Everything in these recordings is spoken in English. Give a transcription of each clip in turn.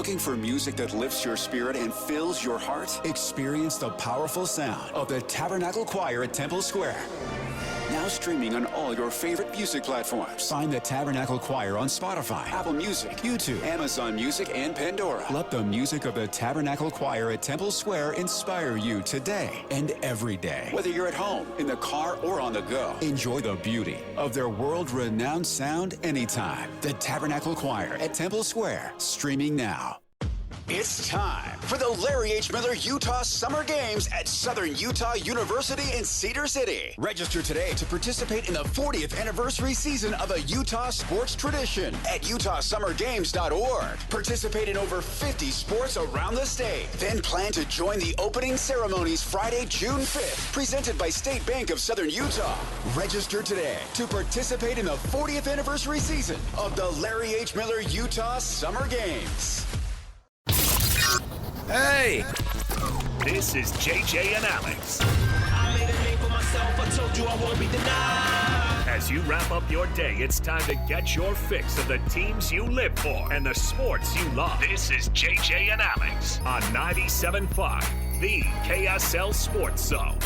Looking for music that lifts your spirit and fills your heart? Experience the powerful sound of the Tabernacle Choir at Temple Square. Now streaming on all your favorite music platforms. Find the Tabernacle Choir on Spotify, Apple Music, YouTube, Amazon Music, and Pandora. Let the music of the Tabernacle Choir at Temple Square inspire you today and every day. Whether you're at home, in the car, or on the go, enjoy the beauty of their world-renowned sound anytime. The Tabernacle Choir at Temple Square, streaming now. It's time for the Larry H. Miller Utah Summer Games at Southern Utah University in Cedar City. Register today to participate in the 40th anniversary season of a Utah sports tradition at utahsummergames.org. Participate in over 50 sports around the state. Then plan to join the opening ceremonies Friday, June 5th, presented by State Bank of Southern Utah. Register today to participate in the 40th anniversary season of the Larry H. Miller Utah Summer Games. Hey! This is JJ and Alex. I made a name for myself, I told you I won't be denied. As you wrap up your day, it's time to get your fix of the teams you live for and the sports you love. This is JJ and Alex on 97.5, the KSL Sports Zone.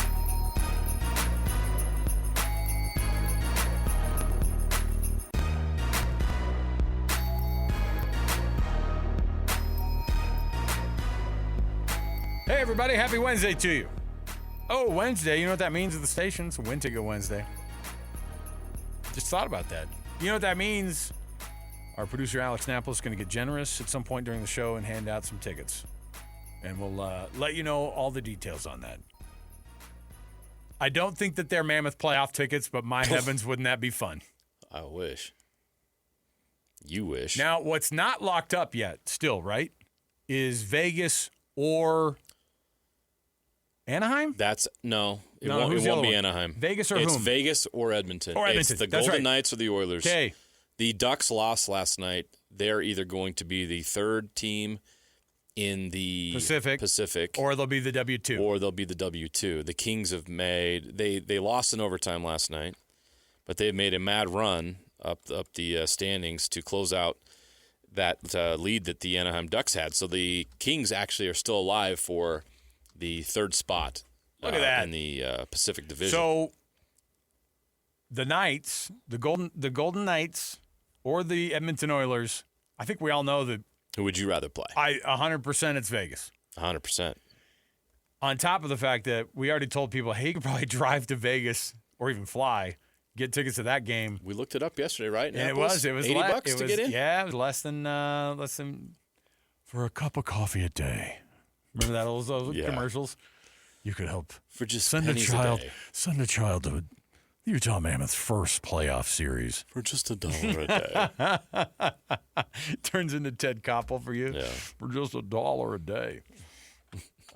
Hey, everybody. Happy Wednesday to you. Oh, Wednesday. You know what that means at the station? It's a Win Ticket Wednesday. Just thought about that. You know what that means? Our producer, Alex Naples, is going to get generous at some point during the show and hand out some tickets. And we'll let you know all the details on that. I don't think that they're Mammoth playoff tickets, but my heavens, wouldn't that be fun? I wish. You wish. Now, what's not locked up yet, still, right, is Vegas or Anaheim? It No, won't who's the other be one? Anaheim. Vegas or It's whom? Vegas or Edmonton. Or Edmonton, It's the that's Golden right. Knights or the Oilers. Okay. The Ducks lost last night. They're either going to be the third team in the Pacific, or they'll be the W2. or they'll be the W2. The Kings have made they lost in overtime last night, but they've made a mad run up the standings to close out that lead that the Anaheim Ducks had. So the Kings actually are still alive for the third spot. Look at that. In the Pacific Division. So the Knights, the Golden Knights, or the Edmonton Oilers, I think we all know that. Who would you rather play? 100% it's Vegas. 100%. On top of the fact that we already told people, hey, you could probably drive to Vegas or even fly, get tickets to that game. We looked it up yesterday, right? And it was $80 to get in. Yeah, it was less than for a cup of coffee a day. Remember that those commercials? You could help for just send a pennies child a day. Send a child to the Utah Mammoth's first playoff series For just $1 a day. Turns into Ted Koppel for you. Yeah. For just $1 a day.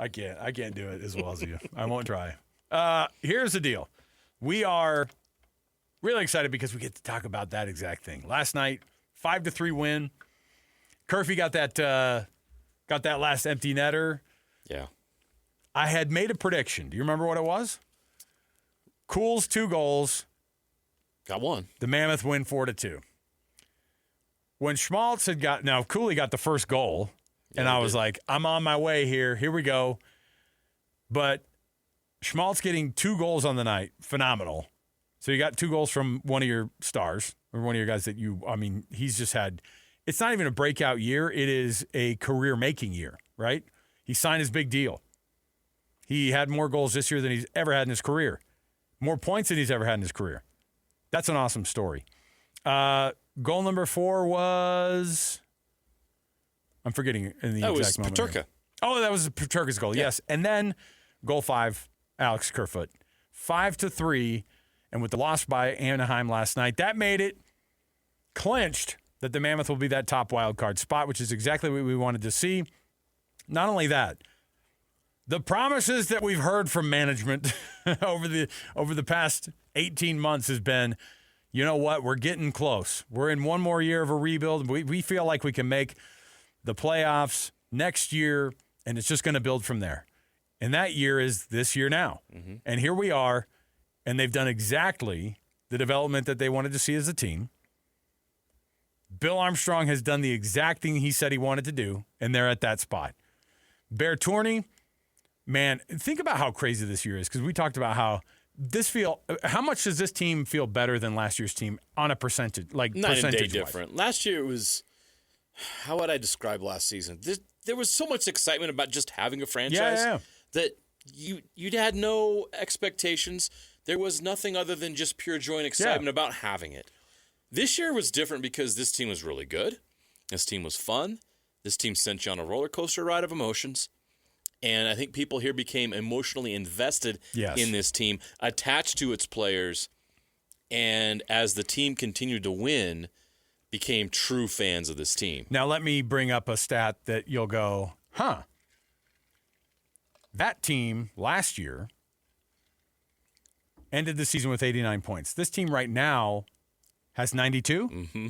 I can't do it as well as you. I won't try. Here's the deal. We are really excited because we get to talk about that exact thing. Last night, 5-3 win. Kirry got that last empty netter. Yeah. I had made a prediction. Do you remember what it was? Cool's 2 goals. Got one. The Mammoth win 4-2. When Schmaltz Cooley got the first goal, and I was like, I'm on my way here. Here we go. But Schmaltz getting 2 goals on the night, phenomenal. So you got 2 goals from one of your stars, or one of your guys that he's just had, it's not even a breakout year. It is a career-making year, right? He signed his big deal. He had more goals this year than he's ever had in his career. More points than he's ever had in his career. That's an awesome story. Goal number 4 was, I'm forgetting in the exact moment. That was Peterka. Oh, that was Peterka's goal, yes. And then goal 5, Alex Kerfoot. 5-3, and with the loss by Anaheim last night, that made it clinched that the Mammoth will be that top wild card spot, which is exactly what we wanted to see. Not only that, the promises that we've heard from management over the past 18 months has been, you know what, we're getting close. We're in one more year of a rebuild. We feel like we can make the playoffs next year, and it's just going to build from there. And that year is this year now. Mm-hmm. And here we are, and they've done exactly the development that they wanted to see as a team. Bill Armstrong has done the exact thing he said he wanted to do, and they're at that spot. Bear Tourney, man, think about how crazy this year is, because we talked about how much does this team feel better than last year's team on a percentage, like night and day percentage-wise? different. Last year it was, how would I describe last season? There was so much excitement about just having a franchise that you had no expectations. There was nothing other than just pure joy and excitement about having it. This year was different because this team was really good. This team was fun. This team sent you on a roller coaster ride of emotions. And I think people here became emotionally invested in this team, attached to its players. And as the team continued to win, became true fans of this team. Now, let me bring up a stat that you'll go, huh. That team last year ended the season with 89 points. This team right now has 92. Mm-hmm.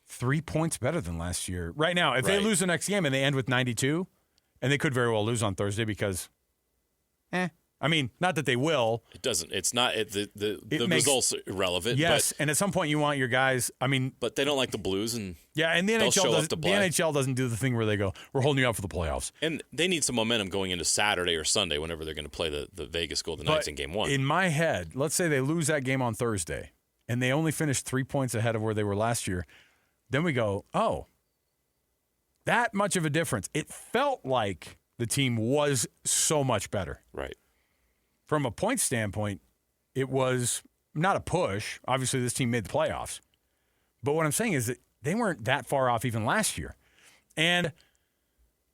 3 points better than last year. Right now, if they lose the next game and they end with 92, and they could very well lose on Thursday because, I mean, not that they will. It doesn't. It's not. The results are irrelevant. Yes, and at some point you want your guys. I mean, but they don't like the Blues, and and the NHL doesn't do the thing where they go, "We're holding you out for the playoffs." And they need some momentum going into Saturday or Sunday, whenever they're going to play the Vegas Golden Knights in Game 1. In my head, let's say they lose that game on Thursday, and they only finish 3 points ahead of where they were last year. Then we go, oh, that much of a difference. It felt like the team was so much better. Right. From a point standpoint, it was not a push. Obviously, this team made the playoffs. But what I'm saying is that they weren't that far off even last year. And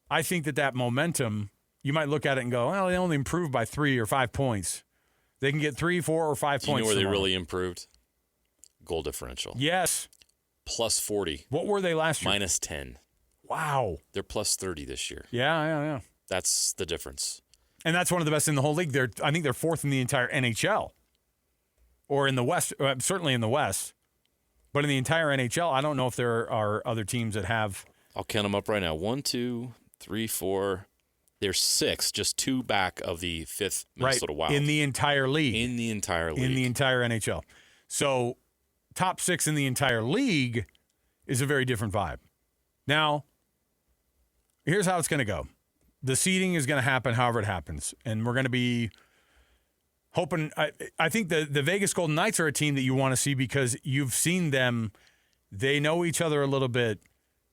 I think that momentum, you might look at it and go, well, they only improved by 3 or 5 points. They can get 3, 4, or 5 points. Do you know where tomorrow. they really improved? Goal differential. Yes. Plus 40. What were they last year? Minus 10. Wow. They're plus 30 this year. Yeah. That's the difference. And that's one of the best in the whole league. I think they're fourth in the entire NHL. Or in the West, certainly in the West. But in the entire NHL, I don't know if there are other teams that have. I'll count them up right now. 1, 2, 3, 4. There's 6, just 2 back of the 5th Minnesota Wild. In the entire league. In the entire league. In the entire NHL. So top 6 in the entire league is a very different vibe. Now, here's how it's going to go. The seeding is going to happen however it happens. And we're going to be hoping. I think the Vegas Golden Knights are a team that you want to see because you've seen them. They know each other a little bit.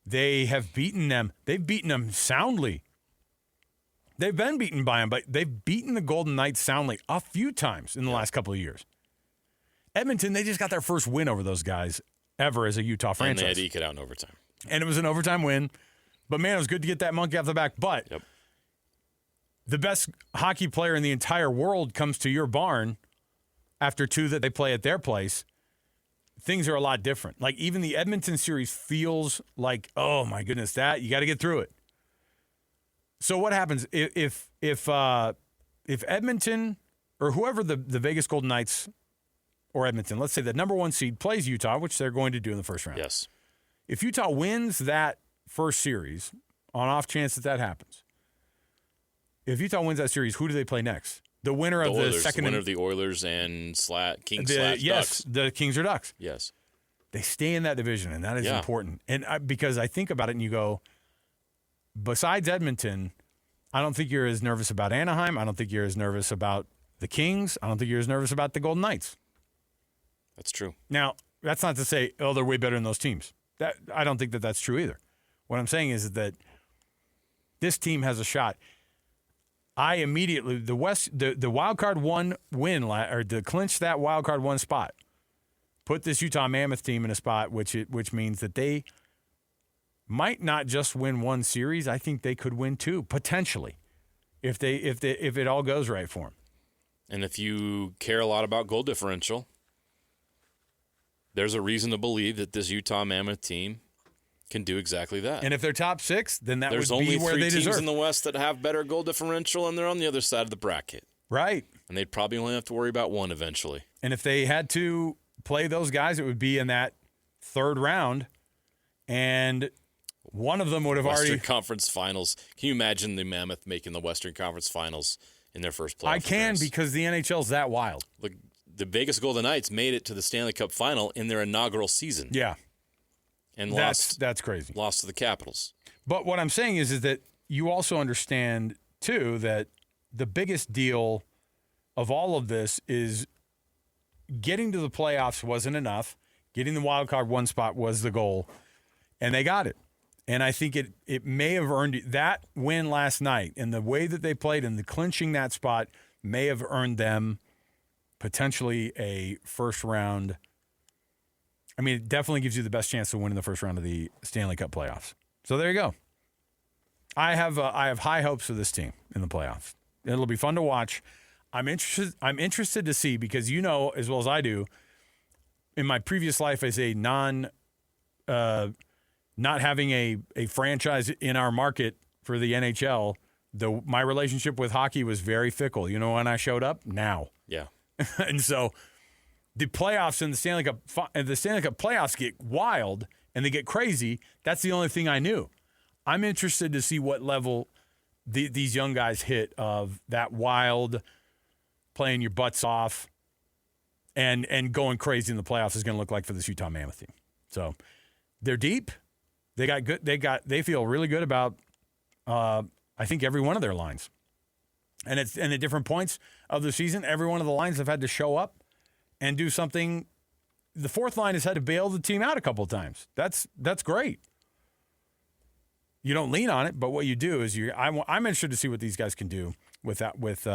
They have beaten them. They've beaten them soundly. They've been beaten by them, but they've beaten the Golden Knights soundly a few times in the last couple of years. Edmonton, they just got their first win over those guys ever as a Utah franchise. And they had to eke it out in overtime. And it was an overtime win. But, man, it was good to get that monkey off the back. But the best hockey player in the entire world comes to your barn after 2 that they play at their place. Things are a lot different. Like, even the Edmonton series feels like, oh, my goodness, that you got to get through it. So what happens if Edmonton or whoever the Vegas Golden Knights or Edmonton, let's say the number 1 seed plays Utah, which they're going to do in the first round. Yes. If Utah wins that first series, on off chance that happens, if Utah wins that series, who do they play next? The winner of the second. Winner of the Oilers and Kings / Yes, Ducks. the Kings or Ducks. Yes. They stay in that division, and that is important. And because I think about it and you go, besides Edmonton, I don't think you're as nervous about Anaheim. I don't think you're as nervous about the Kings. I don't think you're as nervous about the Golden Knights. That's true. Now, that's not to say, oh, they're way better than those teams. I don't think that's true either. What I'm saying is that this team has a shot. I immediately, the wild card 1 win, or to clinch that wild card 1 spot, put this Utah Mammoth team in a spot which means that they might not just win 1 series. I think they could win 2 potentially, if it all goes right for them. And if you care a lot about goal differential, there's a reason to believe that this Utah Mammoth team can do exactly that. And if they're top 6, then that there's would be where they deserve. There's only 3 teams in the West that have better goal differential, and they're on the other side of the bracket. Right. And they'd probably only have to worry about 1 eventually. And if they had to play those guys, it would be in that 3rd round, and one of them would have Western Conference Finals. Can you imagine the Mammoth making the Western Conference Finals in their first playoff I can appearance? because the NHL's that wild. Look, the Vegas Golden Knights made it to the Stanley Cup Final in their inaugural season. Yeah. and that's crazy. Lost to the Capitals. But what I'm saying is that you also understand, too, that the biggest deal of all of this is getting to the playoffs wasn't enough. Getting the wild card one spot was the goal, and they got it. And I think it may have earned that win last night, and the way that they played and the clinching that spot may have earned them potentially a first round. I mean, it definitely gives you the best chance to win in the first round of the Stanley Cup playoffs. So there you go. I have high hopes for this team in the playoffs. It'll be fun to watch. I'm interested to see, because you know as well as I do, in my previous life as a not having a franchise in our market for the NHL, my relationship with hockey was very fickle. You know when I showed up? Now. Yeah. And so the playoffs and the Stanley Cup playoffs get wild and they get crazy. That's the only thing I knew. I'm interested to see what level these young guys hit of that wild, playing your butts off, and going crazy in the playoffs is going to look like for this Utah Mammoth team. So they're deep. They got good. They feel really good about I think every one of their lines, and at different points of the season, every one of the lines have had to show up and do something. The fourth line has had to bail the team out a couple of times. That's great. You don't lean on it, but what you do is I'm interested to see what these guys can do with that. With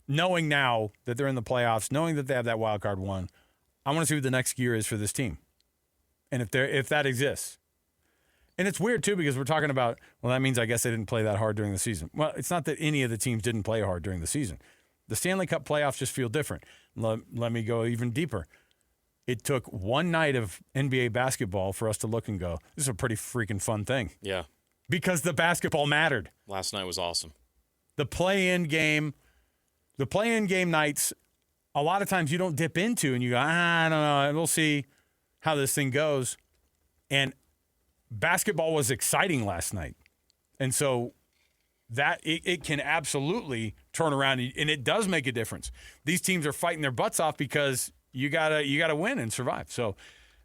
knowing now that they're in the playoffs, knowing that they have that wild card one, I want to see what the next gear is for this team, and if that exists. And it's weird too, because we're talking about, well, that means I guess they didn't play that hard during the season. Well, it's not that any of the teams didn't play hard during the season. The Stanley Cup playoffs just feel different. Let me go even deeper. It took one night of NBA basketball for us to look and go, this is a pretty freaking fun thing. Yeah. Because the basketball mattered. Last night was awesome. The play-in game nights, a lot of times you don't dip into and you go, I don't know, we'll see how this thing goes. And basketball was exciting last night. And so that it can absolutely turn around, and it does make a difference. These teams are fighting their butts off because you gotta win and survive. So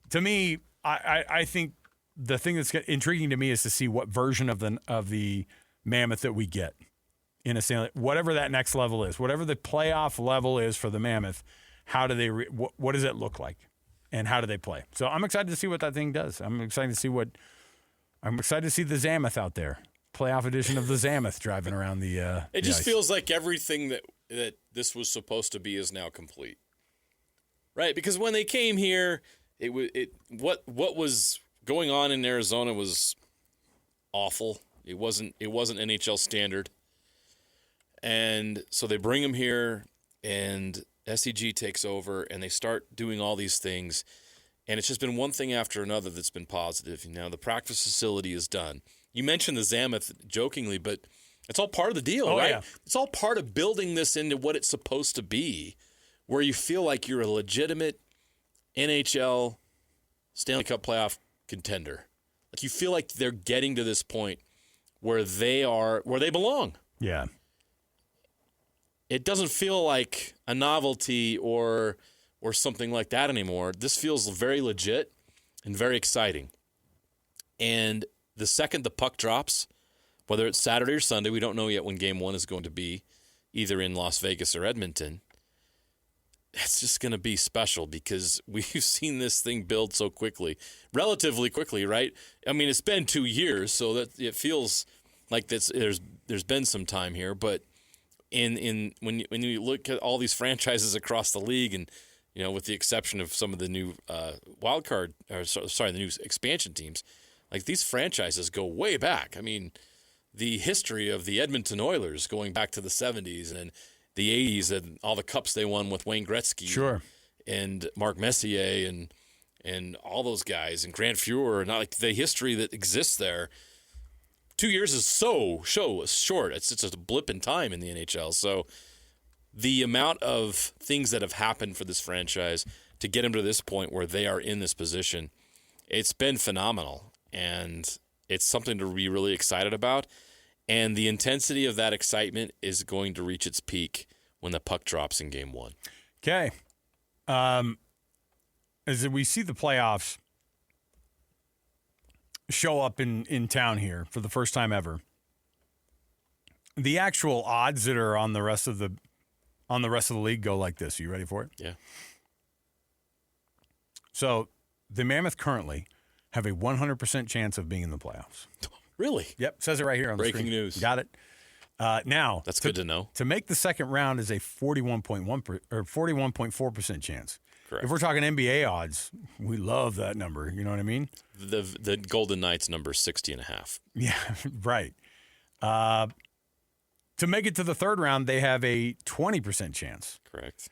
to me, I think the thing that's intriguing to me is to see what version of the Mammoth that we get in a Stanley, whatever that next level is, whatever the playoff level is for the Mammoth. How do they what does it look like, and how do they play? So I'm excited to see what that thing does. I'm excited to see the Zamoth out there, playoff edition of the Zamoth driving around the. It just feels like everything that this was supposed to be is now complete, right? Because when they came here, what was going on in Arizona was awful. It wasn't NHL standard, and so they bring them here, and SCG takes over, and they start doing all these things. And it's just been one thing after another that's been positive. You know, the practice facility is done. You mentioned the Zamoth jokingly, but it's all part of the deal, right? Yeah. It's all part of building this into what it's supposed to be, where you feel like you're a legitimate NHL Stanley Cup playoff contender. Like you feel like they're getting to this point where they belong. Yeah. It doesn't feel like a novelty or something like that anymore. This feels very legit and very exciting. And the second the puck drops, whether it's Saturday or Sunday, we don't know yet when Game 1 is going to be, either in Las Vegas or Edmonton, it's just going to be special because we've seen this thing build so quickly, relatively quickly, right? I mean, it's been 2 years, so that it feels like there's been some time here, but when you look at all these franchises across the league, and you know, with the exception of some of the new the new expansion teams, like these franchises go way back. I mean, the history of the Edmonton Oilers going back to the 70s and the 80s and all the cups they won with Wayne Gretzky, sure, and Mark Messier and all those guys and Grant Fuhrer, not like the history that exists there. 2 years is so short. It's just a blip in time in the NHL. So the amount of things that have happened for this franchise to get them to this point where they are in this position, it's been phenomenal. And it's something to be really excited about. And the intensity of that excitement is going to reach its peak when the puck drops in Game 1. Okay. As we see the playoffs show up in town here for the first time ever. The actual odds that are on the rest of the league go like this. Are you ready for it? Yeah. So the Mammoth currently have a 100% chance of being in the playoffs. Really? Yep, says it right here on the screen. Breaking news. Got it. Now That's good to know. To make the second round is a 41.1 or 41.4% chance. Correct. If we're talking NBA odds, we love that number. You know what I mean? The Golden Knights number 60.5. Yeah, right. To make it to the third round, they have a 20% chance. Correct.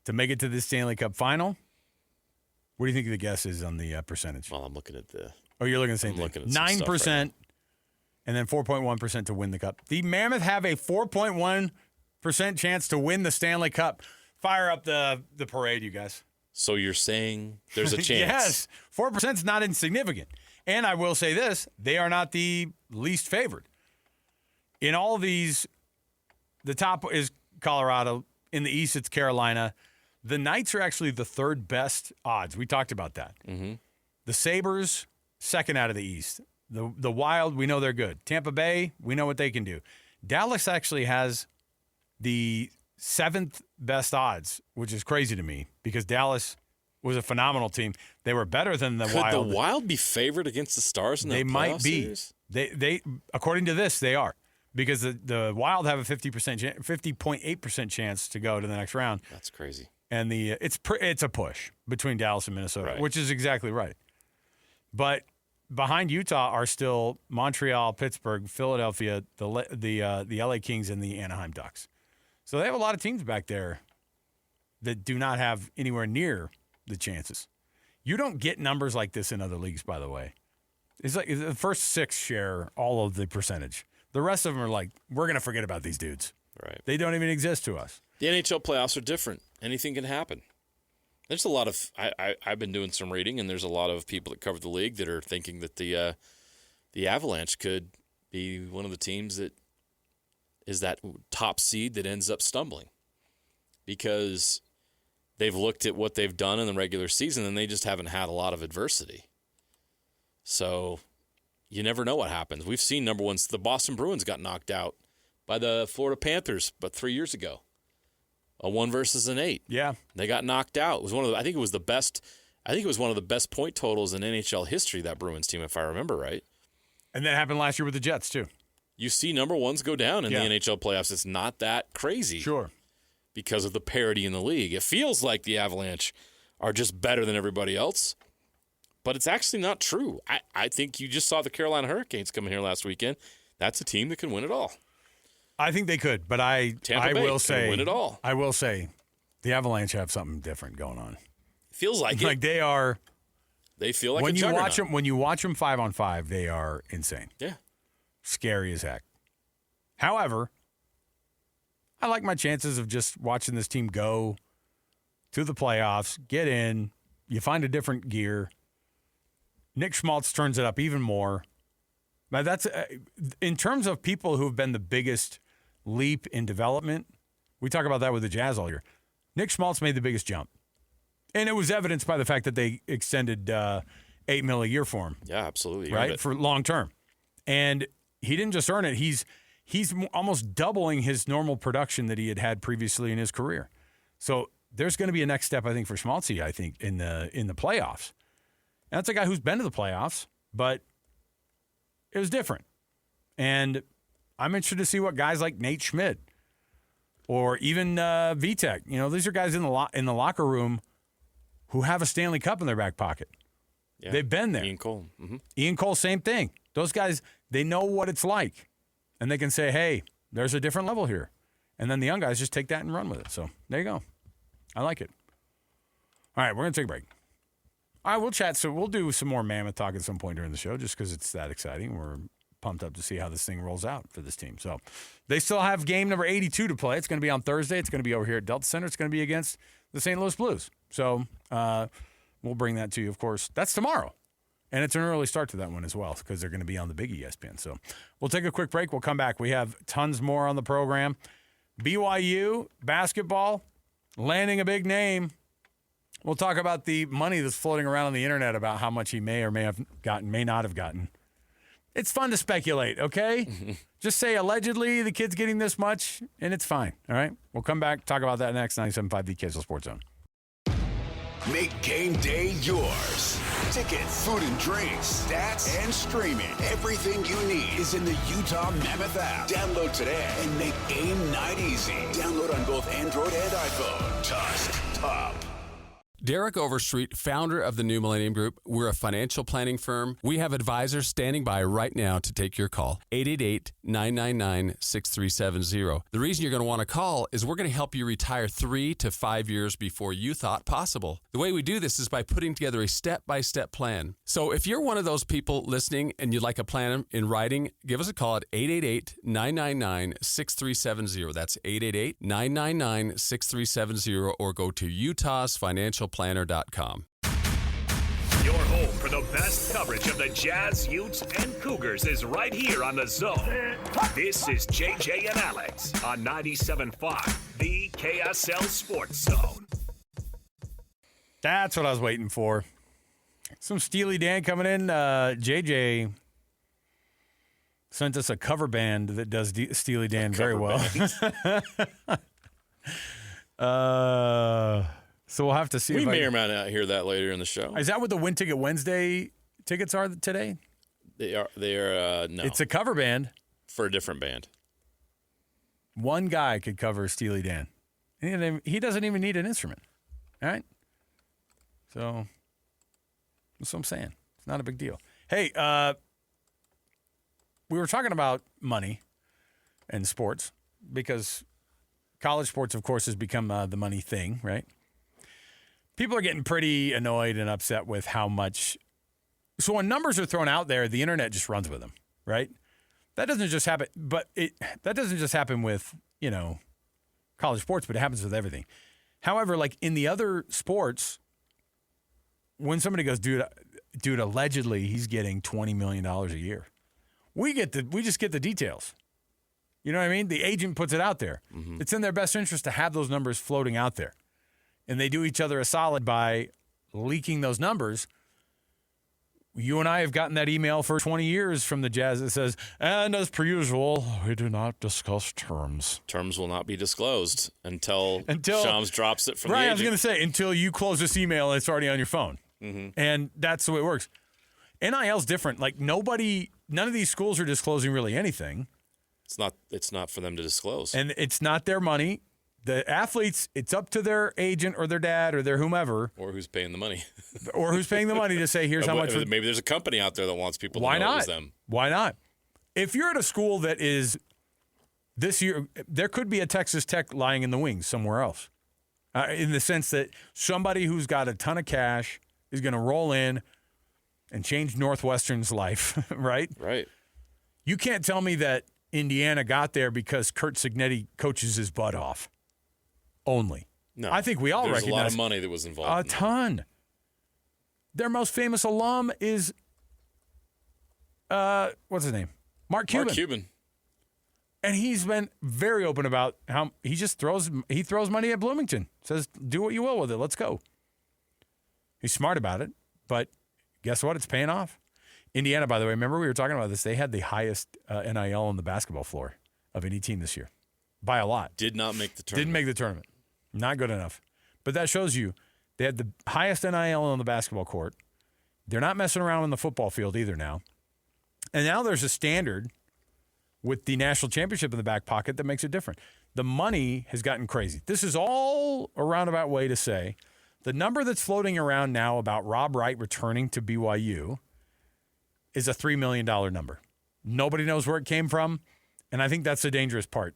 To make it to the Stanley Cup final, what do you think the guess is on the percentage? Well, I'm looking at the. Oh, you're looking at the same I'm thing. looking at some 9%, stuff right and then 4.1% to win the cup. The Mammoth have a 4.1% chance to win the Stanley Cup. Fire up the parade, you guys. So you're saying there's a chance? Yes, 4% is not insignificant. And I will say this: they are not the least favored. In all of these, the top is Colorado. In the East, it's Carolina. The Knights are actually the third best odds. We talked about that. Mm-hmm. The Sabres, second out of the East. The Wild, we know they're good. Tampa Bay, we know what they can do. Dallas actually has the seventh best odds, which is crazy to me because Dallas was a phenomenal team. They were better than the Wild. Could the Wild be favored against the Stars in the playoff might be. series? They according to this, they are. Because the Wild have a 50.8% chance to go to the next round. That's crazy. And it's a push between Dallas and Minnesota, Right. which is exactly right. But behind Utah are still Montreal, Pittsburgh, Philadelphia, the LA Kings, and the Anaheim Ducks. So they have a lot of teams back there that do not have anywhere near the chances. You don't get numbers like this in other leagues, by the way. It's like the first six share all of the percentage. The rest of them are like, we're going to forget about these dudes. Right. They don't even exist to us. The NHL playoffs are different. Anything can happen. There's a lot of I've been doing some reading, and there's a lot of people that cover the league that are thinking that the Avalanche could be one of the teams that is that top seed that ends up stumbling because they've looked at what they've done in the regular season and they just haven't had a lot of adversity. So you never know what happens. We've seen number ones. The Boston Bruins got knocked out by the Florida Panthers, but 3 years ago. A 1 versus an 8. Yeah. They got knocked out. It was I think it was one of the best point totals in NHL history, that Bruins team, if I remember right. And that happened last year with the Jets, too. You see number ones go down in the NHL playoffs. It's not that crazy. Sure. Because of the parity in the league. It feels like the Avalanche are just better than everybody else. But it's actually not true. I think you just saw the Carolina Hurricanes come in here last weekend. That's a team that can win it all. I think they could, but I will say win it all. I will say the Avalanche have something different going on. Feels like Like it. they are. They feel like when a you juggernaut. watch them, when you watch them 5-on-5, they are insane. Yeah. Scary as heck. However, I like my chances of just watching this team go to the playoffs, get in. You find a different gear. Nick Schmaltz turns it up even more. But that's in terms of people who have been the biggest leap in development. We talk about that with the Jazz all year. Nick Schmaltz made the biggest jump, and it was evidenced by the fact that they extended $8 million a year for him. Yeah, absolutely. Right, for long term, and he didn't just earn it. He's almost doubling his normal production that he had previously in his career. So there's going to be a next step, I think, for Schmaltzy. I think in the playoffs. And that's a guy who's been to the playoffs, but it was different. And I'm interested to see what guys like Nate Schmidt or even Vitek, these are guys in the locker room who have a Stanley Cup in their back pocket. Yeah. They've been there. Ian Cole. Mm-hmm. Ian Cole, same thing. Those guys, they know what it's like. And they can say, hey, there's a different level here. And then the young guys just take that and run with it. So there you go. I like it. All right, we're going to take a break. All right, we'll chat. So we'll do some more Mammoth talk at some point during the show just because it's that exciting. We're pumped up to see how this thing rolls out for this team. So they still have game number 82 to play. It's going to be on Thursday. It's going to be over here at Delta Center. It's going to be against the St. Louis Blues. So we'll bring that to you, of course. That's tomorrow. And it's an early start to that one as well because they're going to be on the big ESPN. So we'll take a quick break. We'll come back. We have tons more on the program. BYU basketball landing a big name. We'll talk about the money that's floating around on the internet about how much he may or may have gotten, may not have gotten. It's fun to speculate, okay? Just say allegedly the kid's getting this much, and it's fine, all right? We'll come back, talk about that next. 97.5 The KSL Sports Zone. Make game day yours. Tickets, food and drinks, stats, and streaming. Everything you need is in the Utah Mammoth app. Download today and make game night easy. Download on both Android and iPhone. Tusk Top. Derek Overstreet, founder of the New Millennium Group. We're a financial planning firm. We have advisors standing by right now to take your call. 888-999-6370. The reason you're going to want to call is we're going to help you retire 3 to 5 years before you thought possible. The way we do this is by putting together a step-by-step plan. So if you're one of those people listening and you'd like a plan in writing, give us a call at 888-999-6370. That's 888-999-6370, or go to utahsfinancialplanner.com. Your home for the best coverage of the Jazz, Utes, and Cougars is right here on The Zone. This is JJ and Alex on 97.5, the KSL Sports Zone. That's what I was waiting for. Some Steely Dan coming in. JJ sent us a cover band that does Steely Dan very well. So we'll have to see. We may or may not hear that later in the show. Is that what the Win Ticket Wednesday tickets are today? They are. No. It's a cover band. For a different band. One guy could cover Steely Dan. He doesn't even need an instrument. All right? So that's what I'm saying. It's not a big deal. Hey, we were talking about money and sports because college sports, of course, has become the money thing, right? People are getting pretty annoyed and upset with how much. So when numbers are thrown out there, the internet just runs with them, right? That doesn't just happen, that doesn't just happen with, college sports, but it happens with everything. However, like in the other sports, when somebody goes, dude, allegedly he's getting $20 million a year, we just get the details. You know what I mean? The agent puts it out there. Mm-hmm. It's in their best interest to have those numbers floating out there. And they do each other a solid by leaking those numbers. You and I have gotten that email for 20 years from the Jazz that says, and as per usual, we do not discuss terms. Terms will not be disclosed until Shams drops it from the agent. Right, I was going to say, until you close this email and it's already on your phone. Mm-hmm. And that's the way it works. NIL's different. Like none of these schools are disclosing really anything. It's not for them to disclose. And it's not their money. The athletes, it's up to their agent or their dad or their whomever. Or who's paying the money. Or who's paying the money to say, here's how much. Maybe there's a company out there that wants people to know it was them. Why not? If you're at a school that is this year, there could be a Texas Tech lying in the wings somewhere else. In the sense that somebody who's got a ton of cash is going to roll in and change Northwestern's life, right? Right. You can't tell me that Indiana got there because Kurt Cignetti coaches his butt off. Only. No. I think we all recognize. There's a lot of money that was involved. A ton. Their most famous alum is, what's his name? Mark Cuban. Mark Cuban. And he's been very open about how he just throws money at Bloomington. Says, do what you will with it. Let's go. He's smart about it, but guess what? It's paying off. Indiana, by the way, remember we were talking about this. They had the highest NIL on the basketball floor of any team this year, by a lot. Did not make the tournament. Didn't make the tournament. Not good enough. But that shows you they had the highest NIL on the basketball court. They're not messing around on the football field either now. And now there's a standard with the national championship in the back pocket that makes it different. The money has gotten crazy. This is all a roundabout way to say the number that's floating around now about Rob Wright returning to BYU is a $3 million number. Nobody knows where it came from, and I think that's the dangerous part.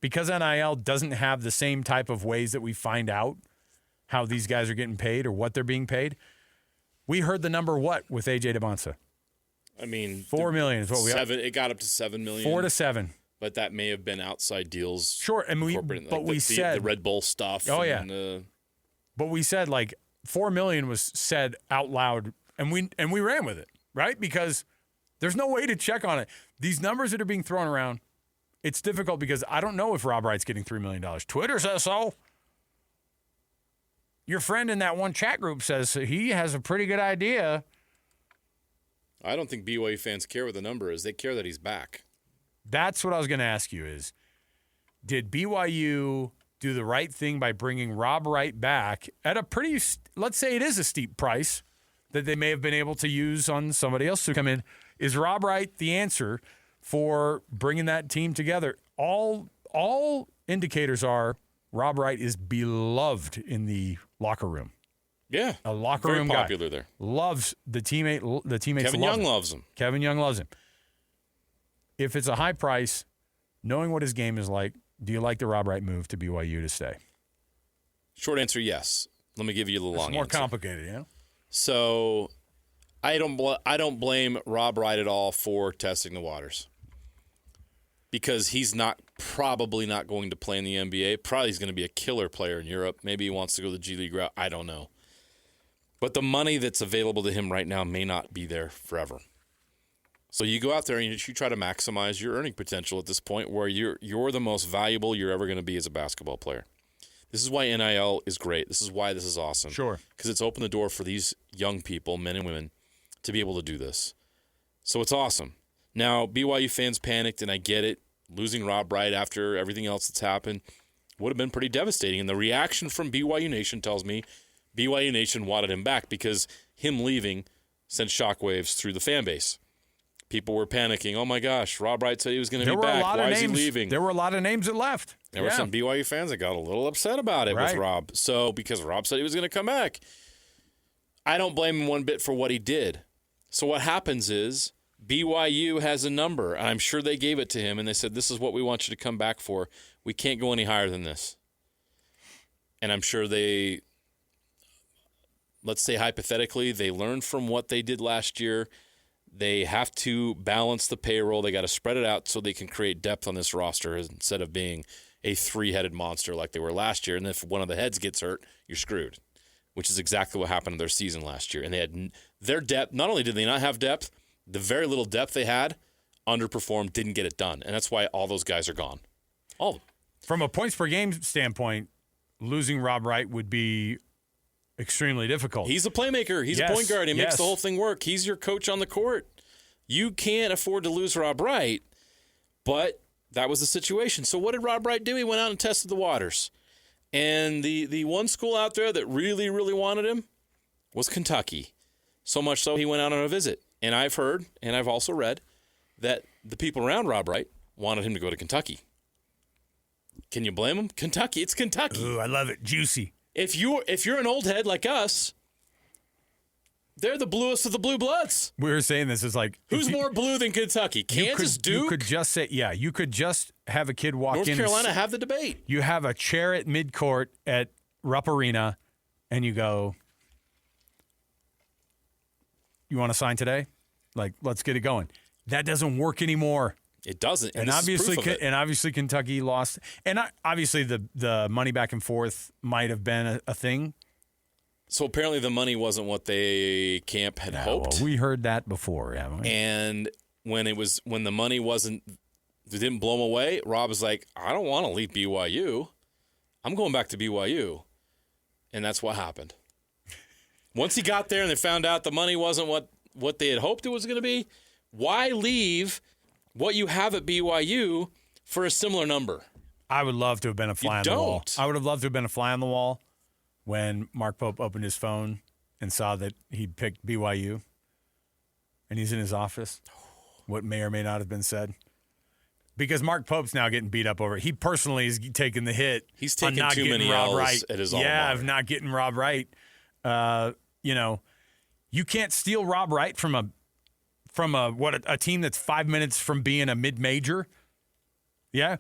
Because NIL doesn't have the same type of ways that we find out how these guys are getting paid or what they're being paid. We heard the number with A.J. DeBonsa? I mean, $4 million is what we got. It got up to $7 million. 4 to 7. But that may have been outside deals. Sure, and we said the Red Bull stuff. Oh yeah. But we said like $4 million was said out loud, and we ran with it, right? Because there's no way to check on it. These numbers that are being thrown around. It's difficult because I don't know if Rob Wright's getting $3 million. Twitter says so. your friend in that one chat group says he has a pretty good idea. I don't think BYU fans care what the number is. They care that he's back. That's what I was going to ask you is, did BYU do the right thing by bringing Rob Wright back at a pretty, let's say it is a steep price that they may have been able to use on somebody else to come in? Is Rob Wright the answer for bringing that team together? All indicators are Rob Wright is beloved in the locker room. Yeah, A locker very room popular guy. there. Loves the teammate. The teammates. Kevin love Young him. loves him. Kevin Young loves him. If it's a high price, knowing what his game is like, do you like the Rob Wright move to BYU to stay? Short answer, yes. Let me give you the long It's more answer. complicated, you know? So I don't blame Rob Wright at all for testing the waters, because he's probably not going to play in the NBA. Probably he's going to be a killer player in Europe. Maybe he wants to go the G League route. I don't know. But the money that's available to him right now may not be there forever. So you go out there and you try to maximize your earning potential at this point where you're the most valuable you're ever going to be as a basketball player. This is why NIL is great. This is why this is awesome. Sure. Because it's opened the door for these young people, men and women, to be able to do this. So it's awesome. Now, BYU fans panicked, and I get it. Losing Rob Wright after everything else that's happened would have been pretty devastating. And the reaction from BYU Nation tells me BYU Nation wanted him back because him leaving sent shockwaves through the fan base. People were panicking. Oh, my gosh, Rob Wright said he was going to be back. Why is he leaving? There were a lot of names that left. There were some BYU fans that got a little upset about it with Rob. So because Rob said he was going to come back. I don't blame him one bit for what he did. So what happens is BYU has a number, and I'm sure they gave it to him, and they said, this is what we want you to come back for. We can't go any higher than this. And I'm sure let's say hypothetically, they learned from what they did last year. They have to balance the payroll. They got to spread it out so they can create depth on this roster instead of being a three-headed monster like they were last year. And if one of the heads gets hurt, you're screwed, which is exactly what happened in their season last year. And they had their depth. Not only did they not have depth, the very little depth they had underperformed, didn't get it done. And that's why all those guys are gone. All of them. From a points per game standpoint, losing Rob Wright would be extremely difficult. He's a playmaker. He's a point guard. He makes the whole thing work. He's your coach on the court. You can't afford to lose Rob Wright, but that was the situation. So what did Rob Wright do? He went out and tested the waters. And the one school out there that really, really wanted him was Kentucky. So much so he went out on a visit. And I've heard, and I've also read, that the people around Rob Wright wanted him to go to Kentucky. Can you blame him? Kentucky. It's Kentucky. Ooh, I love it. Juicy. If you're an old head like us, they're the bluest of the blue bloods. We were saying this is like... Who's more blue than Kentucky? Kansas, Duke? You could just say, you could just have a kid walk in. North Carolina, have the debate. You have a chair at midcourt at Rupp Arena, and you go, you want to sign today? Like, let's get it going. That doesn't work anymore. It doesn't. And obviously Kentucky lost. And obviously the money back and forth might have been a thing. So apparently the money wasn't what they camp had hoped. Well, we heard that before, haven't we? And when the money didn't blow them away, Rob was like, I don't want to leave BYU. I'm going back to BYU. And that's what happened. Once he got there and they found out the money wasn't what they had hoped it was going to be, why leave what you have at BYU for a similar number? I would love to have been a fly on the wall. I would have loved to have been a fly on the wall when Mark Pope opened his phone and saw that he'd picked BYU and he's in his office. What may or may not have been said. Because Mark Pope's now getting beat up over it. He personally is taking the hit. He's taking on not too many Rob L's Wright. at his alma mater. Of not getting Rob Wright. You can't steal Rob Wright from a team that's 5 minutes from being a mid-major. Yeah,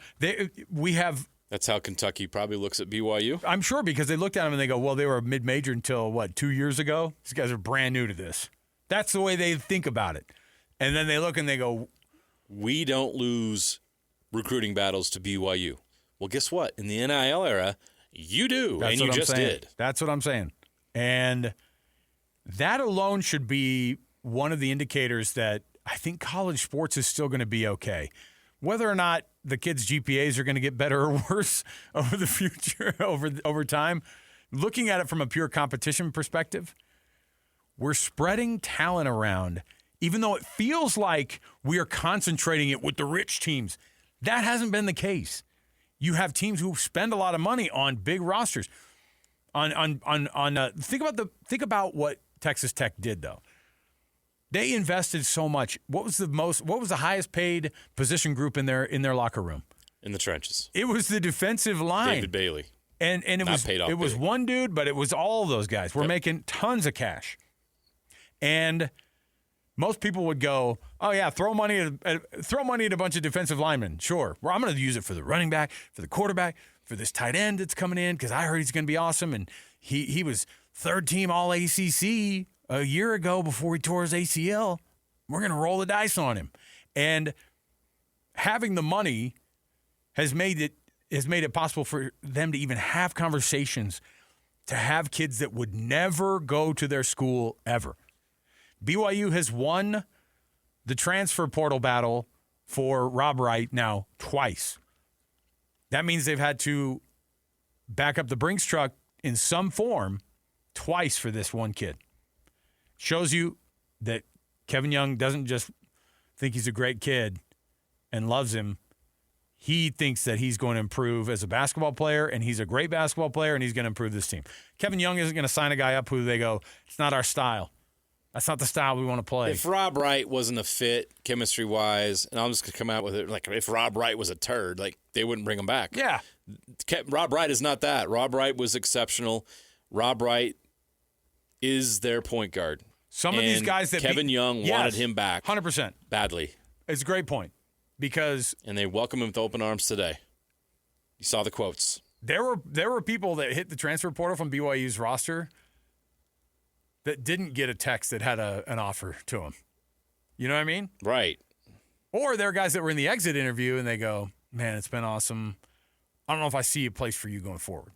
we have. That's how Kentucky probably looks at BYU. I'm sure, because they looked at them and they go, well, they were a mid-major until 2 years ago. These guys are brand new to this. That's the way they think about it. And then they look and they go, we don't lose recruiting battles to BYU. Well, guess what? In the NIL era, you do, and you just did. That's what I'm saying. And that alone should be one of the indicators that I think college sports is still going to be okay. Whether or not the kids' GPAs are going to get better or worse over the future, over time, looking at it from a pure competition perspective, we're spreading talent around, even though it feels like we are concentrating it with the rich teams. That hasn't been the case. You have teams who spend a lot of money on big rosters. Think about what Texas Tech did though. They invested so much. What was the highest paid position group in their locker room? In the trenches. It was the defensive line. David Bailey. And it was one dude, but it was all of those guys. We're making tons of cash. And most people would go, "Oh yeah, throw money at a bunch of defensive linemen." Sure, well, I'm going to use it for the running back, for the quarterback, for this tight end that's coming in because I heard he's going to be awesome. And he was third team All ACC a year ago before he tore his ACL. We're going to roll the dice on him. And having the money has made it possible for them to even have conversations, to have kids that would never go to their school ever. BYU has won the transfer portal battle for Rob Wright now twice. That means they've had to back up the Brinks truck in some form twice for this one kid. Shows you that Kevin Young doesn't just think he's a great kid and loves him. He thinks that he's going to improve as a basketball player, and he's a great basketball player, and he's going to improve this team. Kevin Young isn't going to sign a guy up who they go, it's not our style. That's not the style we want to play. If Rob Wright wasn't a fit chemistry-wise, and I'm just going to come out with it, like if Rob Wright was a turd, like they wouldn't bring him back. Yeah. Rob Wright is not that. Rob Wright was exceptional. Rob Wright is their point guard. Some of these guys that Kevin Young wanted him back 100%. badly. It's a great point because and they welcome him with open arms today. You saw the quotes. There were people that hit the transfer portal from BYU's roster that didn't get a text that had an offer to them. You know what I mean? Right. Or there are guys that were in the exit interview and they go, man, it's been awesome. I don't know if I see a place for you going forward.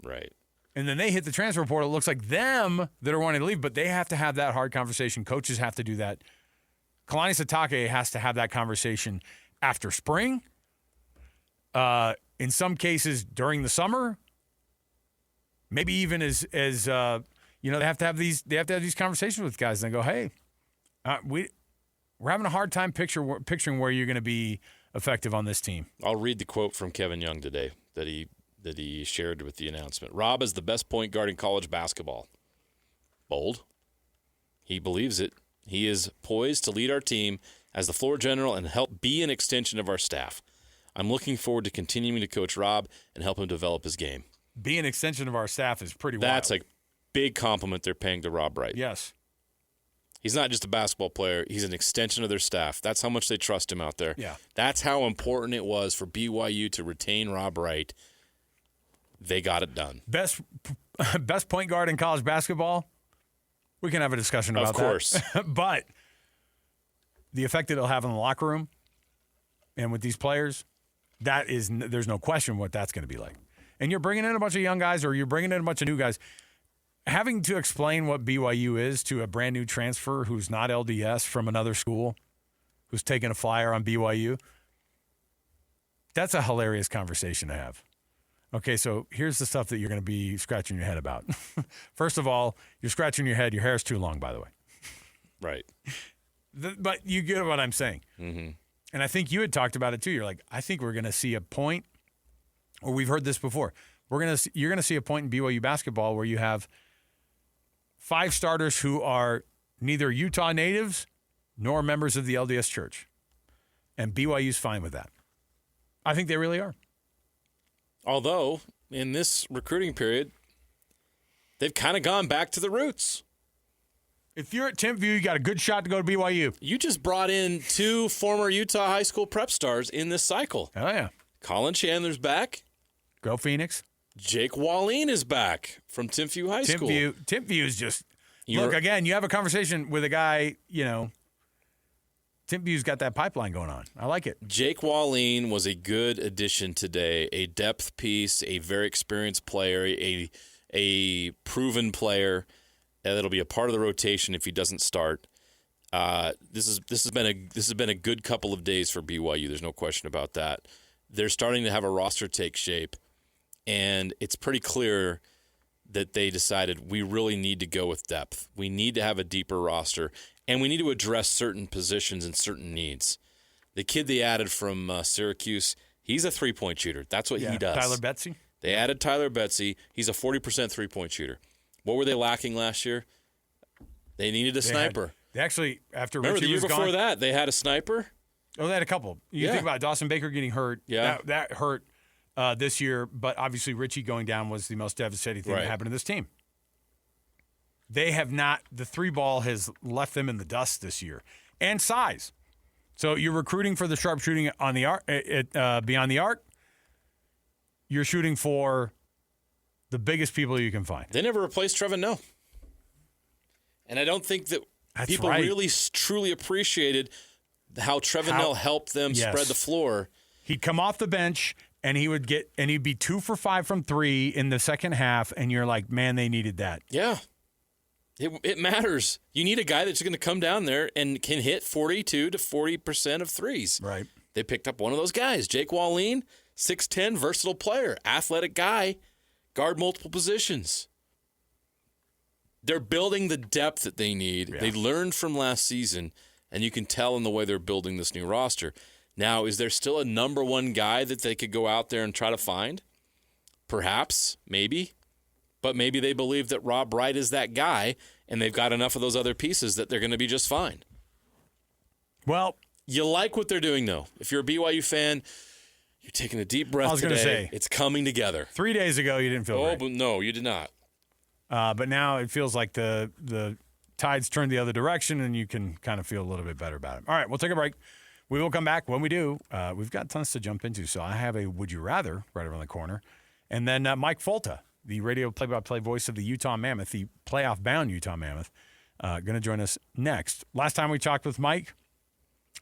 Right. And then they hit the transfer portal. It looks like them that are wanting to leave, but they have to have that hard conversation. Coaches have to do that. Kalani Sitake has to have that conversation after spring. In some cases during the summer. Maybe even as you know, they have to have these conversations with guys and they go, hey, we're having a hard time picturing where you're going to be effective on this team. I'll read the quote from Kevin Young today that he shared with the announcement. Rob is the best point guard in college basketball. Bold. He believes it. He is poised to lead our team as the floor general and help be an extension of our staff. I'm looking forward to continuing to coach Rob and help him develop his game. Be an extension of our staff is pretty wild. That's a big compliment they're paying to Rob Wright. Yes. He's not just a basketball player. He's an extension of their staff. That's how much they trust him out there. Yeah. That's how important it was for BYU to retain Rob Wright. They got it done. Best point guard in college basketball? We can have a discussion about that. Of course. But the effect that it'll have in the locker room and with these players, there's no question what that's going to be like. And you're bringing in a bunch of young guys or you're bringing in a bunch of new guys. Having to explain what BYU is to a brand new transfer who's not LDS from another school, who's taking a flyer on BYU, that's a hilarious conversation to have. Okay, so here's the stuff that you're going to be scratching your head about. First of all, you're scratching your head. Your hair's too long, by the way. Right. But you get what I'm saying. Mm-hmm. And I think you had talked about it too. You're like, I think we're going to see a point, or we've heard this before. You're going to see a point in BYU basketball where you have 5 starters who are neither Utah natives nor members of the LDS Church. And BYU's fine with that. I think they really are. Although, in this recruiting period, they've kind of gone back to the roots. If you're at Timpview, you got a good shot to go to BYU. You just brought in 2 former Utah high school prep stars in this cycle. Oh, yeah. Colin Chandler's back. Go Phoenix. Jake Walleen is back from Timpview High School. Timpview is just look, again, you have a conversation with a guy, Timpview's got that pipeline going on. I like it. Jake Walleen was a good addition today, a depth piece, a very experienced player, a proven player that'll be a part of the rotation if he doesn't start. This has been a good couple of days for BYU. There's no question about that. They're starting to have a roster take shape, and it's pretty clear that they decided we really need to go with depth. We need to have a deeper roster, and we need to address certain positions and certain needs. The kid they added from Syracuse, he's a three-point shooter. That's what he does. Tyler Betsy. They added Tyler Betsy. He's a 40% three-point shooter. What were they lacking last year? They needed a sniper. They actually, after Remember, Richie the year was before gone, that, they had a sniper? Oh, they had a couple. You think about Dawson Baker getting hurt. Yeah. That hurt this year, but obviously Richie going down was the most devastating thing that happened to this team. They have not – the three ball has left them in the dust this year. And size. So you're recruiting for the sharpshooting on the arc, beyond the arc. You're shooting for the biggest people you can find. They never replaced Trevin Noah. And I don't think that people really truly appreciated how Trevin Noah helped them spread the floor. He'd come off the bench and he'd be 2 for 5 from 3 in the second half, and you're like, man, they needed that. Yeah. It matters. You need a guy that's going to come down there and can hit 42 to 40% of threes. Right. They picked up one of those guys, Jake Walleen, 6'10", versatile player, athletic guy, guard multiple positions. They're building the depth that they need. Yeah. They learned from last season, and you can tell in the way they're building this new roster. Now, is there still a number one guy that they could go out there and try to find? Perhaps, maybe. But maybe they believe that Rob Wright is that guy, and they've got enough of those other pieces that they're going to be just fine. Well, you like what they're doing, though. If you're a BYU fan, you're taking a deep breath today. Say, it's coming together. 3 days ago, you didn't feel great. But no, you did not. But now it feels like the tides turned the other direction, and you can kind of feel a little bit better about it. All right, we'll take a break. We will come back. When we do, we've got tons to jump into. So I have a Would You Rather right around the corner. And then Mike Folta, the radio play-by-play voice of the Utah Mammoth, the playoff-bound Utah Mammoth, going to join us next. Last time we talked with Mike,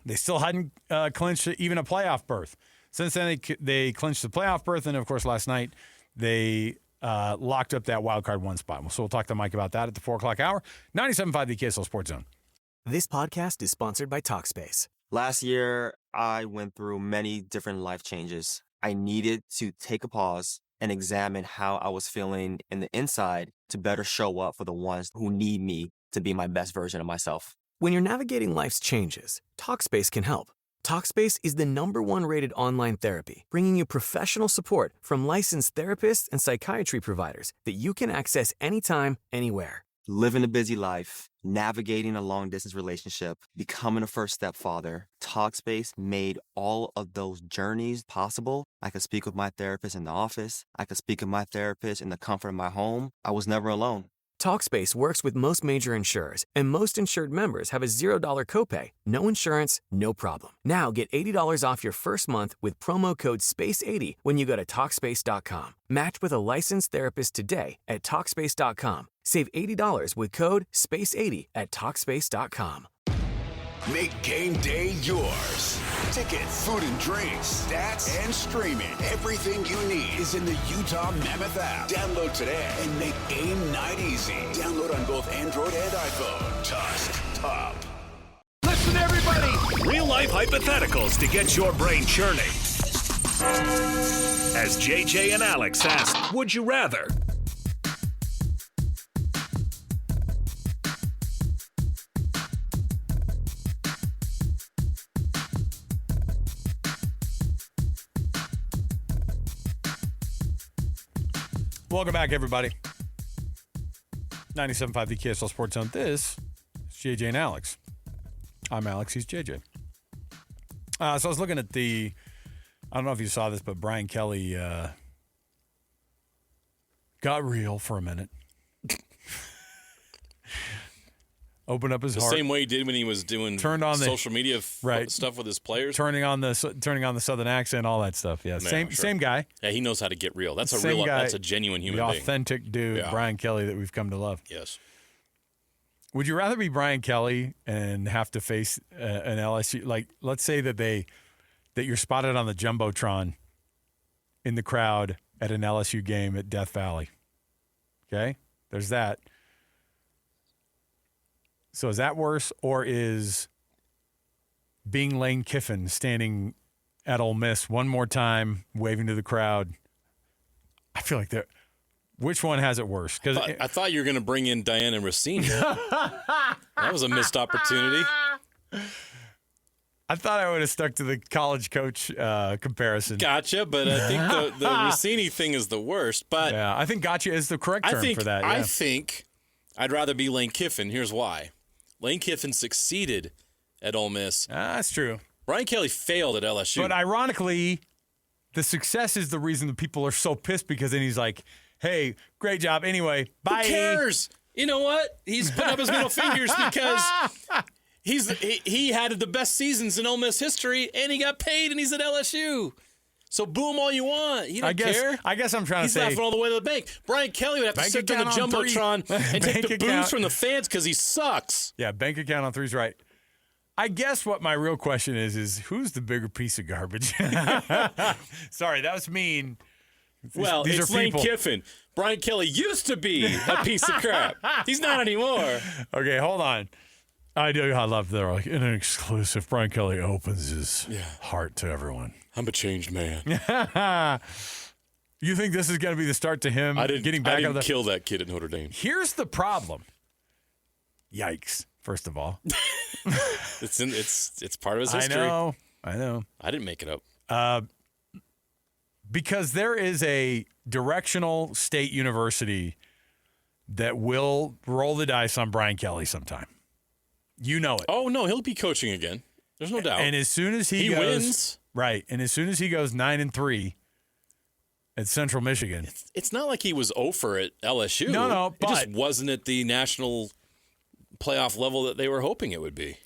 they still hadn't clinched even a playoff berth. Since then, they clinched the playoff berth, and, of course, last night they locked up that wild card 1 spot. So we'll talk to Mike about that at the 4 o'clock hour. 97.5 the KSL Sports Zone. This podcast is sponsored by Talkspace. Last year, I went through many different life changes. I needed to take a pause and examine how I was feeling in the inside to better show up for the ones who need me to be my best version of myself. When you're navigating life's changes, Talkspace can help. Talkspace is the #1 rated online therapy, bringing you professional support from licensed therapists and psychiatry providers that you can access anytime, anywhere. Living a busy life, navigating a long-distance relationship, becoming a first-step father, Talkspace made all of those journeys possible. I could speak with my therapist in the office. I could speak with my therapist in the comfort of my home. I was never alone. Talkspace works with most major insurers, and most insured members have a $0 copay. No insurance, no problem. Now get $80 off your first month with promo code SPACE80 when you go to Talkspace.com. Match with a licensed therapist today at Talkspace.com. Save $80 with code SPACE80 at Talkspace.com. Make game day yours. Tickets, food and drinks, stats, and streaming. Everything you need is in the Utah Mammoth app. Download today and make game night easy. Download on both Android and iPhone. Tusk Top. Listen, everybody. Real-life hypotheticals to get your brain churning. As JJ and Alex ask, would you rather? Welcome back, everybody. 97.5 the KSL Sports Zone. This is JJ and Alex. I'm Alex. He's JJ. So I was looking at I don't know if you saw this, but Brian Kelly got real for a minute. Opened up his heart. The same way he did when he was doing social media stuff with his players. Turning on the Southern accent, all that stuff. Yeah, same guy. Yeah, he knows how to get real. That's a genuine human being. The authentic dude, Brian Kelly, that we've come to love. Yes. Would you rather be Brian Kelly and have to face an LSU? Like, let's say that you're spotted on the Jumbotron in the crowd at an LSU game at Death Valley. Okay? There's that. So is that worse, or is being Lane Kiffin standing at Ole Miss one more time, waving to the crowd? I feel like Which one has it worse? Because I thought you were going to bring in Diana Rossini. That was a missed opportunity. I thought I would have stuck to the college coach comparison. Gotcha, but I think the Rossini thing is the worst. But yeah, I think gotcha is the correct term for that. Yeah. I think I'd rather be Lane Kiffin. Here's why. Lane Kiffin succeeded at Ole Miss. That's true. Brian Kelly failed at LSU. But ironically, the success is the reason the people are so pissed because then he's like, hey, great job. Anyway, bye. Who cares? You know what? He's putting up his middle fingers because he had the best seasons in Ole Miss history, and he got paid, and he's at LSU. So boo him all you want. He don't care. I guess I'm trying He's to say. He's laughing all the way to the bank. Brian Kelly would have to sit on the Jumbotron and take the boos from the fans because he sucks. Yeah, bank account on three's right. I guess what my real question is who's the bigger piece of garbage? Sorry, that was mean. Well, it's Lane Kiffin. Brian Kelly used to be a piece of crap. He's not anymore. Okay, hold on. I love they're like in an exclusive. Brian Kelly opens his heart to everyone. I'm a changed man. You think this is going to be the start to him getting back? I didn't kill that kid at Notre Dame. Here's the problem. Yikes! First of all, it's part of his history. I know. I didn't make it up. Because there is a directional state university that will roll the dice on Brian Kelly sometime. You know it. Oh, no, he'll be coaching again. There's no doubt. And as soon as he wins. Right. And as soon as he goes 9-3 at Central Michigan. It's not like he was over at LSU. No, but it just wasn't at the national playoff level that they were hoping it would be.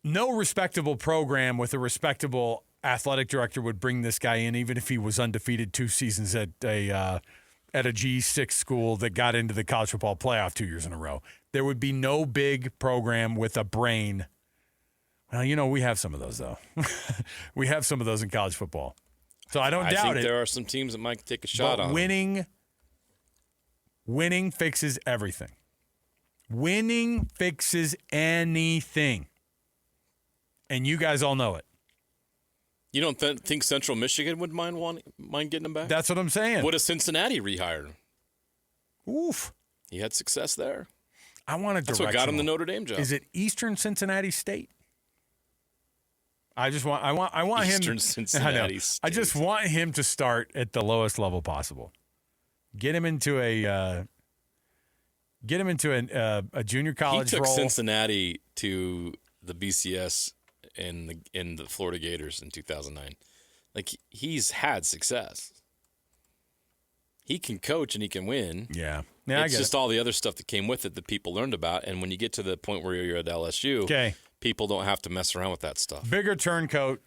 No respectable program with a respectable athletic director would bring this guy in, even if he was undefeated 2 seasons at a G6 school that got into the college football playoff 2 years in a row. There would be no big program with a brain. Well, we have some of those, though. We have some of those in college football. So I don't doubt it. I think there are some teams that might take a shot on winning fixes everything. Winning fixes anything. And you guys all know it. You don't think Central Michigan would mind getting him back? That's what I'm saying. Would have Cincinnati rehired him? Oof. He had success there. I want a directional. That's what got him the Notre Dame job. Is it Eastern Cincinnati State? I want Eastern him. Cincinnati State. I just want him to start at the lowest level possible. Get him into a junior college role. He took Cincinnati to the BCS in the Florida Gators in 2009. Like, he's had success. He can coach and he can win. Yeah, it's just all the other stuff that came with it that people learned about. And when you get to the point where you're at LSU, people don't have to mess around with that stuff. Bigger turncoat,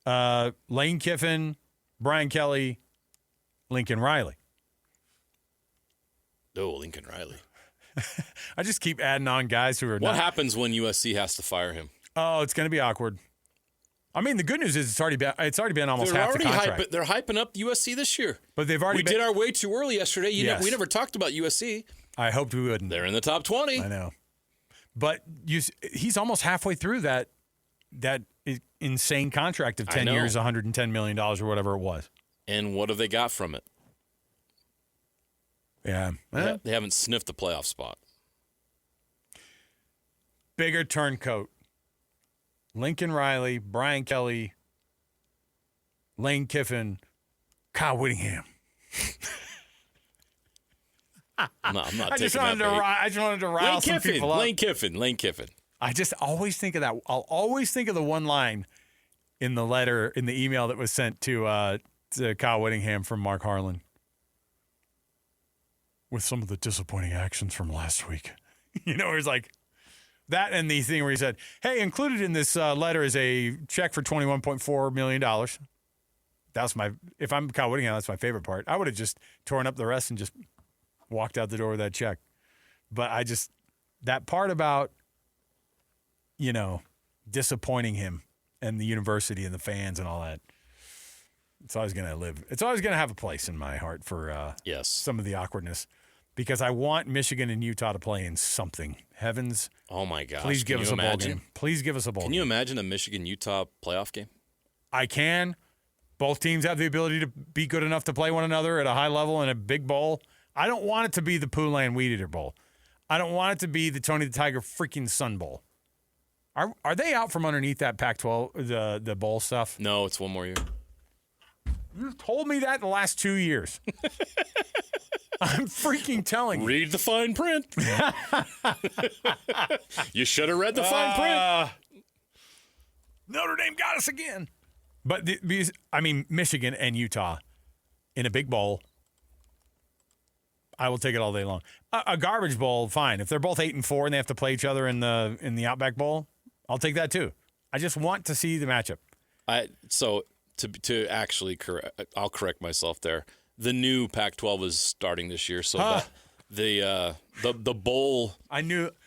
Lane Kiffin, Brian Kelly, Lincoln Riley. Oh, Lincoln Riley. I just keep adding on guys who are What happens when USC has to fire him? Oh, it's going to be awkward. I mean, the good news is it's already been almost half the contract. They're hyping up USC this year. But they've already We did our way too early yesterday. We never talked about USC. I hoped we wouldn't. They're in the top 20. I know. But he's almost halfway through that insane contract of 10 years, $110 million or whatever it was. And what have they got from it? Yeah. They haven't sniffed the playoff spot. Bigger turncoat. Lincoln Riley, Brian Kelly, Lane Kiffin, Kyle Whittingham. I'm not I just wanted to rile some people up. Lane Kiffin. I just always think of that. I'll always think of the one line in the email that was sent to Kyle Whittingham from Mark Harlan. With some of the disappointing actions from last week. Where he's like, that and the thing where he said, hey, included in this letter is a check for $21.4 million. If I'm Kyle Whittingham, that's my favorite part. I would have just torn up the rest and just walked out the door with that check. But that part about, disappointing him and the university and the fans and all that, it's always going to have a place in my heart for some of the awkwardness. Because I want Michigan and Utah to play in something. Heavens. Oh, my gosh. Please give us a bowl game. Please give us a bowl game. Can you imagine a Michigan-Utah playoff game? I can, Both teams have the ability to be good enough to play one another at a high level in a big bowl. I don't want it to be the Poulan Weed Eater Bowl. I don't want it to be the Tony the Tiger freaking Sun Bowl. Are they out from underneath that Pac-12, the bowl stuff? No, it's one more year. You've told me that in the last 2 years. I'm freaking telling you. Read the fine print. You should have read the fine print. Notre Dame got us again. But, Michigan and Utah in a big bowl, I will take it all day long. A garbage bowl, fine. If they're both 8-4 and they have to play each other in the Outback Bowl, I'll take that too. I just want to see the matchup. To actually I'll correct myself there. The new Pac-12 is starting this year, so the bowl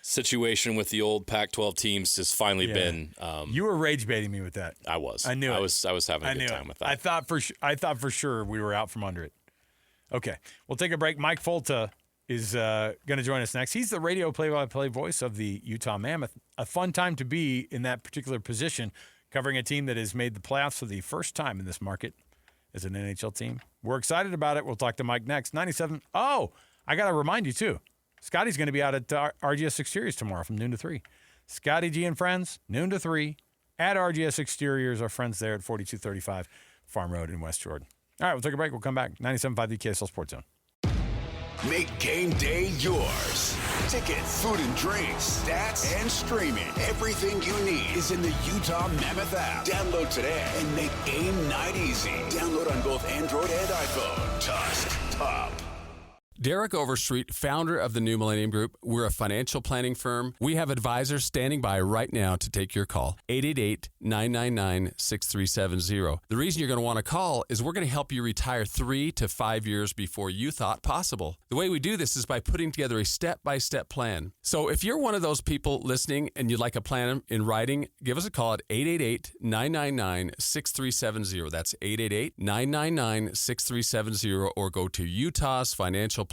situation with the old Pac-12 teams has finally been. You were rage baiting me with that. I was. I knew it. I was having a good time with that. I thought for sure we were out from under it. Okay, we'll take a break. Mike Folta is going to join us next. He's the radio play-by-play voice of the Utah Mammoth. A fun time to be in that particular position, covering a team that has made the playoffs for the first time in this market as an NHL team. We're excited about it. We'll talk to Mike next. 97. Oh, I got to remind you, too. Scotty's going to be out at RGS Exteriors tomorrow from noon to 3. Scotty G and friends, noon to 3, at RGS Exteriors, our friends there at 4235 Farm Road in West Jordan. All right, we'll take a break. We'll come back. 97.5 the KSL Sports Zone. Make game day yours. Tickets, food and drinks, stats, and streaming. Everything you need is in the Utah Mammoth app. Download today and make game night easy. Download on both Android and iPhone. Tusk Top. Derek Overstreet, founder of the New Millennium Group. We're a financial planning firm. We have advisors standing by right now to take your call. 888-999-6370. The reason you're going to want to call is we're going to help you retire 3 to 5 years before you thought possible. The way we do this is by putting together a step-by-step plan. So if you're one of those people listening and you'd like a plan in writing, give us a call at 888-999-6370. That's 888-999-6370, or go to utahsfinancialplanner.com.